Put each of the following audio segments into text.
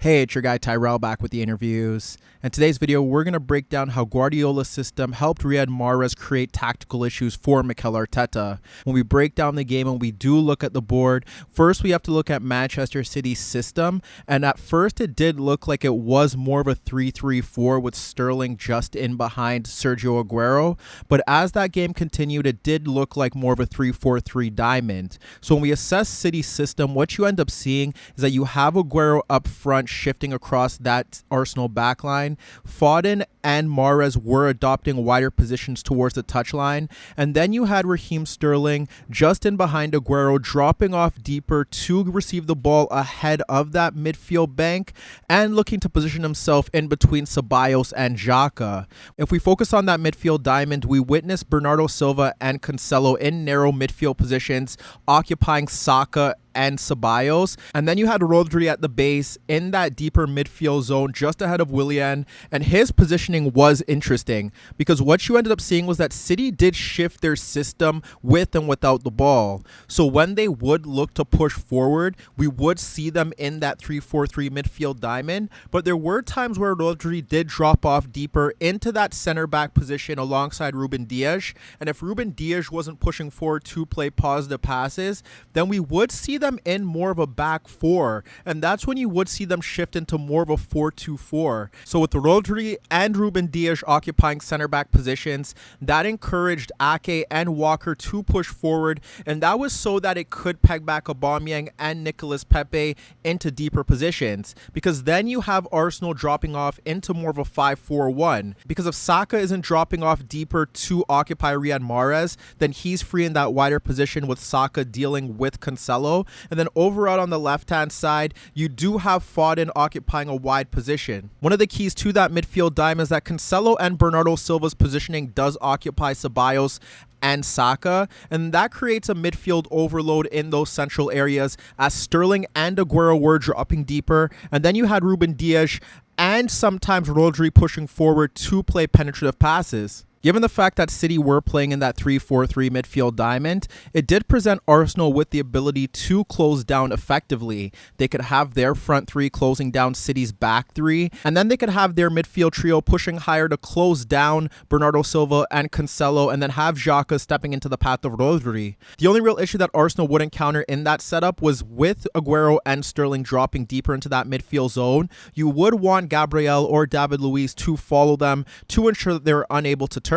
Hey, it's your guy Tyrrell back with the interviews. In today's video, we're going to break down how Guardiola's system helped Riyad Mahrez create tactical issues for Mikel Arteta. When we break down the game and we do look at the board, first we have to look at Manchester City's system. And at first, it did look like it was more of a 3-3-4 with Sterling just in behind Sergio Aguero. But as that game continued, it did look like more of a 3-4-3 diamond. So when we assess City's system, what you end up seeing is that you have Aguero up front shifting across that Arsenal backline. Foden and Mahrez were adopting wider positions towards the touchline. And then you had Raheem Sterling just in behind Aguero, dropping off deeper to receive the ball ahead of that midfield bank and looking to position himself in between Ceballos and Xhaka. If we focus on that midfield diamond, we witness Bernardo Silva and Cancelo in narrow midfield positions, occupying Saka and Ceballos, and then you had Rodri at the base in that deeper midfield zone just ahead of Willian, and his positioning was interesting because what you ended up seeing was that City did shift their system with and without the ball. So when they would look to push forward, we would see them in that 3-4-3 midfield diamond, but there were times where Rodri did drop off deeper into that center back position alongside Ruben Dias, and if Ruben Dias wasn't pushing forward to play positive passes, then we would see them in more of a back four, and that's when you would see them shift into more of a 4-2-4. So with Rodri and Ruben Dias occupying center back positions, that encouraged Ake and Walker to push forward, and that was so that it could peg back Aubameyang and Nicolas Pepe into deeper positions, because then you have Arsenal dropping off into more of a 5-4-1, because if Saka isn't dropping off deeper to occupy Riyad Mahrez, then he's free in that wider position with Saka dealing with Cancelo. And then over out on the left-hand side, you do have Foden occupying a wide position. One of the keys to that midfield diamond is that Cancelo and Bernardo Silva's positioning does occupy Ceballos and Saka, and that creates a midfield overload in those central areas as Sterling and Aguero were dropping deeper, and then you had Ruben Dias and sometimes Rodri pushing forward to play penetrative passes. Given the fact that City were playing in that 3-4-3 midfield diamond, it did present Arsenal with the ability to close down effectively. They could have their front three closing down City's back three, and then they could have their midfield trio pushing higher to close down Bernardo Silva and Cancelo, and then have Xhaka stepping into the path of Rodri. The only real issue that Arsenal would encounter in that setup was with Aguero and Sterling dropping deeper into that midfield zone. You would want Gabriel or David Luiz to follow them to ensure that they're unable to turn.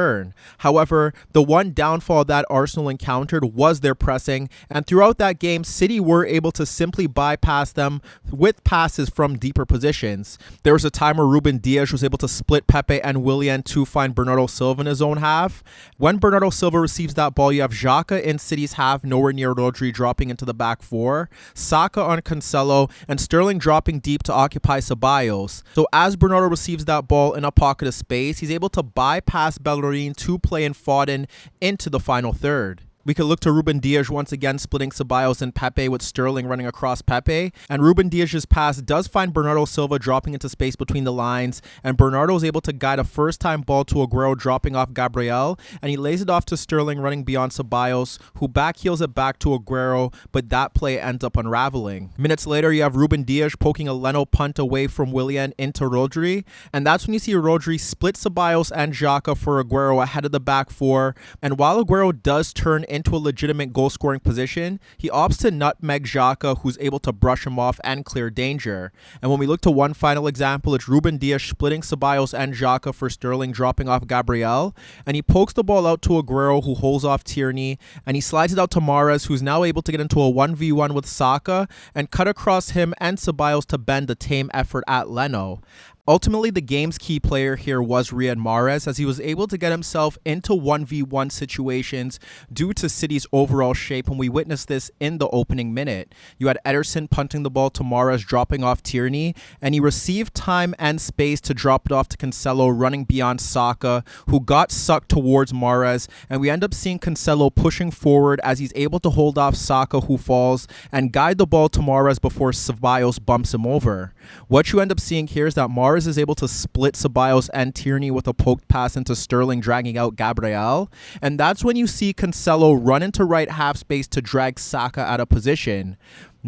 However, the one downfall that Arsenal encountered was their pressing, and throughout that game, City were able to simply bypass them with passes from deeper positions. There was a time where Ruben Dias was able to split Pepe and Willian to find Bernardo Silva in his own half. When Bernardo Silva receives that ball, you have Xhaka in City's half, nowhere near Rodri, dropping into the back four, Saka on Cancelo, and Sterling dropping deep to occupy Ceballos. So as Bernardo receives that ball in a pocket of space, he's able to bypass Bellerin to play in Foden into the final third. We could look to Ruben Dias once again splitting Ceballos and Pepe with Sterling running across Pepe, and Ruben Dias' pass does find Bernardo Silva dropping into space between the lines, and Bernardo is able to guide a first-time ball to Aguero dropping off Gabriel, and he lays it off to Sterling running beyond Ceballos, who backheels it back to Aguero, but that play ends up unraveling. Minutes later, you have Ruben Dias poking a Leno punt away from Willian into Rodri, and that's when you see Rodri split Ceballos and Xhaka for Aguero ahead of the back four, and while Aguero does turn into a legitimate goal-scoring position, he opts to nutmeg Xhaka, who's able to brush him off and clear danger. And when we look to one final example, it's Ruben Dias splitting Ceballos and Xhaka for Sterling dropping off Gabriel, and he pokes the ball out to Aguero, who holds off Tierney, and he slides it out to Mahrez, who's now able to get into a 1v1 with Saka and cut across him and Ceballos to bend the tame effort at Leno. Ultimately, the game's key player here was Riyad Mahrez, as he was able to get himself into 1v1 situations due to City's overall shape, and we witnessed this in the opening minute. You had Ederson punting the ball to Mahrez, dropping off Tierney, and he received time and space to drop it off to Cancelo, running beyond Saka, who got sucked towards Mahrez, and we end up seeing Cancelo pushing forward as he's able to hold off Saka, who falls, and guide the ball to Mahrez before Ceballos bumps him over. What you end up seeing here is that Mahrez is able to split Ceballos and Tierney with a poked pass into Sterling, dragging out Gabriel, and that's when you see Cancelo run into right half space to drag Saka out of position.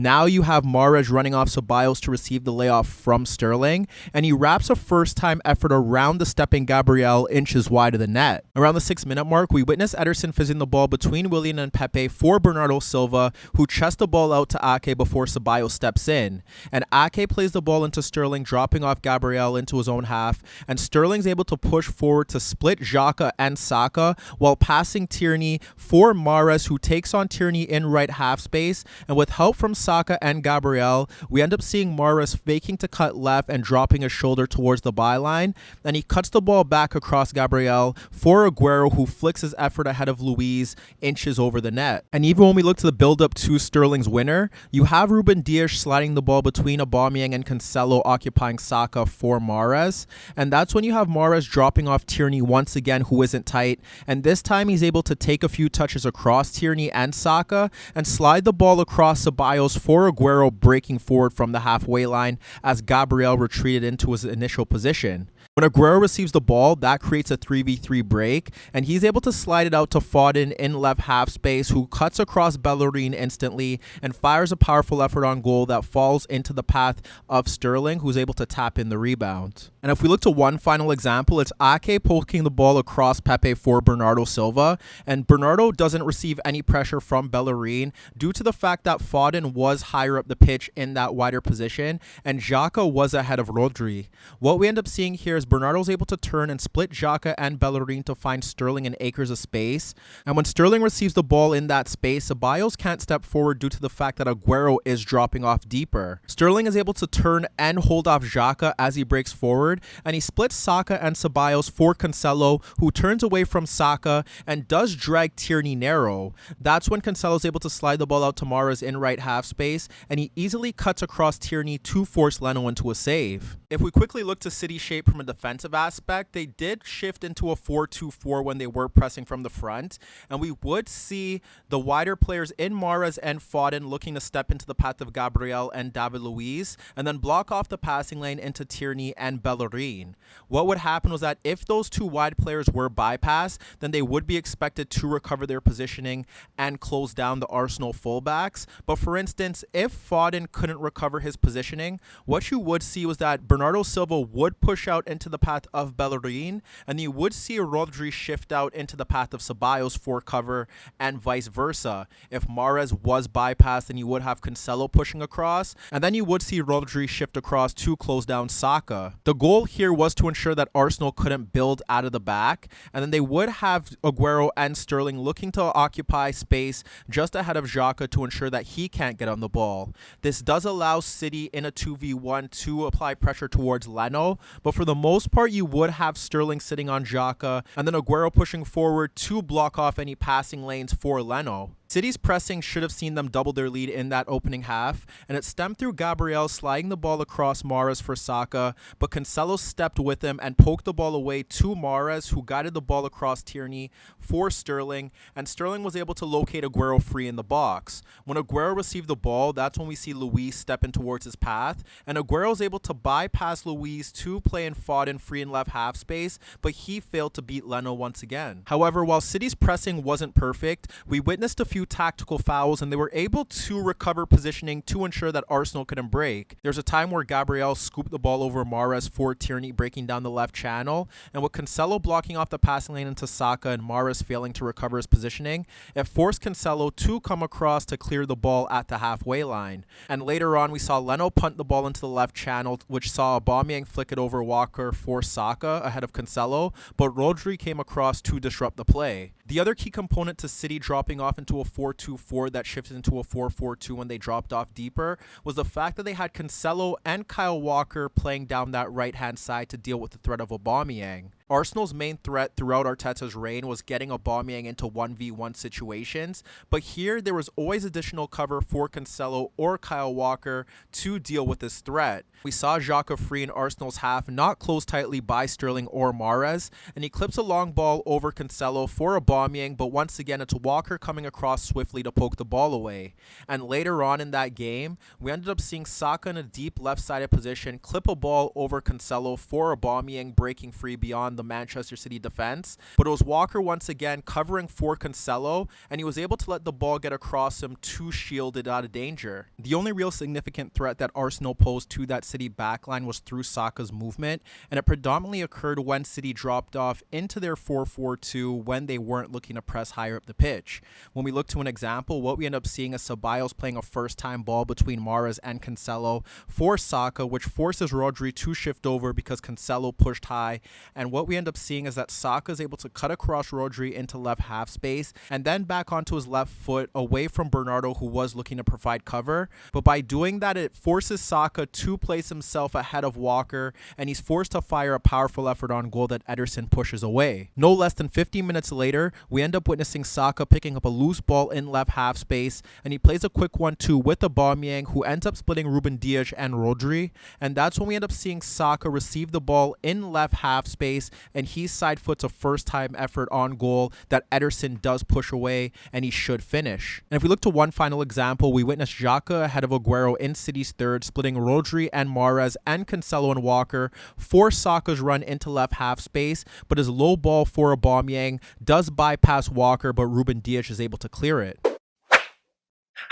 Now you have Mahrez running off Ceballos to receive the layoff from Sterling, and he wraps a first-time effort around the stepping Gabriel inches wide of the net. Around the 6-minute mark, we witness Ederson fizzing the ball between Willian and Pepe for Bernardo Silva, who chests the ball out to Ake before Ceballos steps in. And Ake plays the ball into Sterling, dropping off Gabriel into his own half, and Sterling's able to push forward to split Xhaka and Saka while passing Tierney for Mahrez, who takes on Tierney in right half space, and with help from Saka and Gabriel, we end up seeing Mahrez faking to cut left and dropping his shoulder towards the byline, and he cuts the ball back across Gabriel for Aguero, who flicks his effort ahead of Luiz inches over the net. And even when we look to the build-up to Sterling's winner, you have Ruben Dias sliding the ball between Aubameyang and Cancelo, occupying Saka for Mahrez, and that's when you have Mahrez dropping off Tierney once again, who isn't tight, and this time he's able to take a few touches across Tierney and Saka and slide the ball across Ceballos for Aguero, breaking forward from the halfway line as Gabriel retreated into his initial position. When Aguero receives the ball, that creates a 3v3 break, and he's able to slide it out to Foden in left half space, who cuts across Bellerin instantly and fires a powerful effort on goal that falls into the path of Sterling, who's able to tap in the rebound. And if we look to one final example, it's Ake poking the ball across Pepe for Bernardo Silva, and Bernardo doesn't receive any pressure from Bellerin due to the fact that Foden was higher up the pitch in that wider position, and Xhaka was ahead of Rodri. What we end up seeing here is Bernardo's able to turn and split Xhaka and Bellerin to find Sterling in acres of space, and when Sterling receives the ball in that space, Ceballos can't step forward due to the fact that Aguero is dropping off deeper. Sterling is able to turn and hold off Xhaka as he breaks forward, and he splits Saka and Ceballos for Cancelo, who turns away from Saka and does drag Tierney narrow. That's when Cancelo is able to slide the ball out to Mahrez in right half space, and he easily cuts across Tierney to force Leno into a save. If we quickly look to City's shape from a defensive aspect, they did shift into a 4-2-4 when they were pressing from the front, and we would see the wider players in Mahrez and Foden looking to step into the path of Gabriel and David Luiz, and then block off the passing lane into Tierney and Bellerin. What would happen was that if those two wide players were bypassed, then they would be expected to recover their positioning and close down the Arsenal fullbacks. But for instance, if Foden couldn't recover his positioning, what you would see was that Bernardo Silva would push out into the path of Bellerin, and you would see Rodri shift out into the path of Ceballos for cover, and vice versa. If Mahrez was bypassed, then you would have Cancelo pushing across, and then you would see Rodri shift across to close down Saka. The goal here was to ensure that Arsenal couldn't build out of the back, and then they would have Aguero and Sterling looking to occupy space just ahead of Xhaka to ensure that he can't get on the ball. This does allow City in a 2v1 to apply pressure towards Leno, but for the most part you would have Sterling sitting on Xhaka and then Aguero pushing forward to block off any passing lanes for Leno. City's pressing should have seen them double their lead in that opening half, and it stemmed through Gabriel sliding the ball across Mahrez for Saka, but Cancelo stepped with him and poked the ball away to Mahrez, who guided the ball across Tierney for Sterling, and Sterling was able to locate Aguero free in the box. When Aguero received the ball, that's when we see Luiz step in towards his path, and Aguero was able to bypass Luiz to play in Foden free in left half space, but he failed to beat Leno once again. However, while City's pressing wasn't perfect, we witnessed a few tactical fouls, and they were able to recover positioning to ensure that Arsenal couldn't break. There's a time where Gabriel scooped the ball over Mahrez for Tierney breaking down the left channel, and with Cancelo blocking off the passing lane into Saka and Mahrez failing to recover his positioning, it forced Cancelo to come across to clear the ball at the halfway line. And later on, we saw Leno punt the ball into the left channel, which saw Aubameyang flick it over Walker for Saka ahead of Cancelo, but Rodri came across to disrupt the play. The other key component to City dropping off into a 4-2-4 that shifted into a 4-4-2 when they dropped off deeper was the fact that they had Cancelo and Kyle Walker playing down that right-hand side to deal with the threat of Aubameyang. Arsenal's main threat throughout Arteta's reign was getting Aubameyang into 1v1 situations, but here there was always additional cover for Cancelo or Kyle Walker to deal with this threat. We saw Xhaka free in Arsenal's half, not closed tightly by Sterling or Mahrez, and he clips a long ball over Cancelo for Aubameyang, but once again it's Walker coming across swiftly to poke the ball away. And later on in that game, we ended up seeing Saka in a deep left-sided position clip a ball over Cancelo for Aubameyang breaking free beyond the Manchester City defense. But it was Walker once again covering for Cancelo, and he was able to let the ball get across him too shielded out of danger. The only real significant threat that Arsenal posed to that City backline was through Saka's movement, and it predominantly occurred when City dropped off into their 4-4-2 when they weren't looking to press higher up the pitch. When we look to an example, what we end up seeing is Ceballos playing a first-time ball between Mahrez and Cancelo for Saka, which forces Rodri to shift over because Cancelo pushed high, and what we end up seeing is that Saka is able to cut across Rodri into left half space and then back onto his left foot away from Bernardo, who was looking to provide cover. But by doing that, it forces Saka to place himself ahead of Walker, and he's forced to fire a powerful effort on goal that Ederson pushes away. No less than 15 minutes later, we end up witnessing Saka picking up a loose ball in left half space, and he plays a quick 1-2 with Aubameyang, who ends up splitting Ruben Dias and Rodri, and that's when we end up seeing Saka receive the ball in left half space, and he side foots a first time effort on goal that Ederson does push away, and he should finish. And if we look to one final example, we witnessed Xhaka ahead of Aguero in City's third, splitting Rodri and Mahrez and Cancelo and Walker for Saka's run into left half space, but his low ball for Aubameyang does bypass Walker, but Ruben Dias is able to clear it.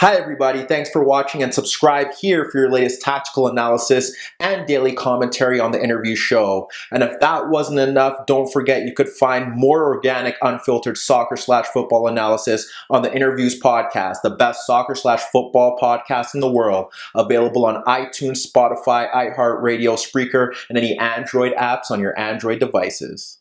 Hi everybody, thanks for watching, and subscribe here for your latest tactical analysis and daily commentary on the Interview show. And if that wasn't enough, don't forget you could find more organic, unfiltered soccer/football analysis on the Interviews podcast, the best soccer/football podcast in the world, available on iTunes, Spotify, iHeartRadio, Spreaker, and any Android apps on your Android devices.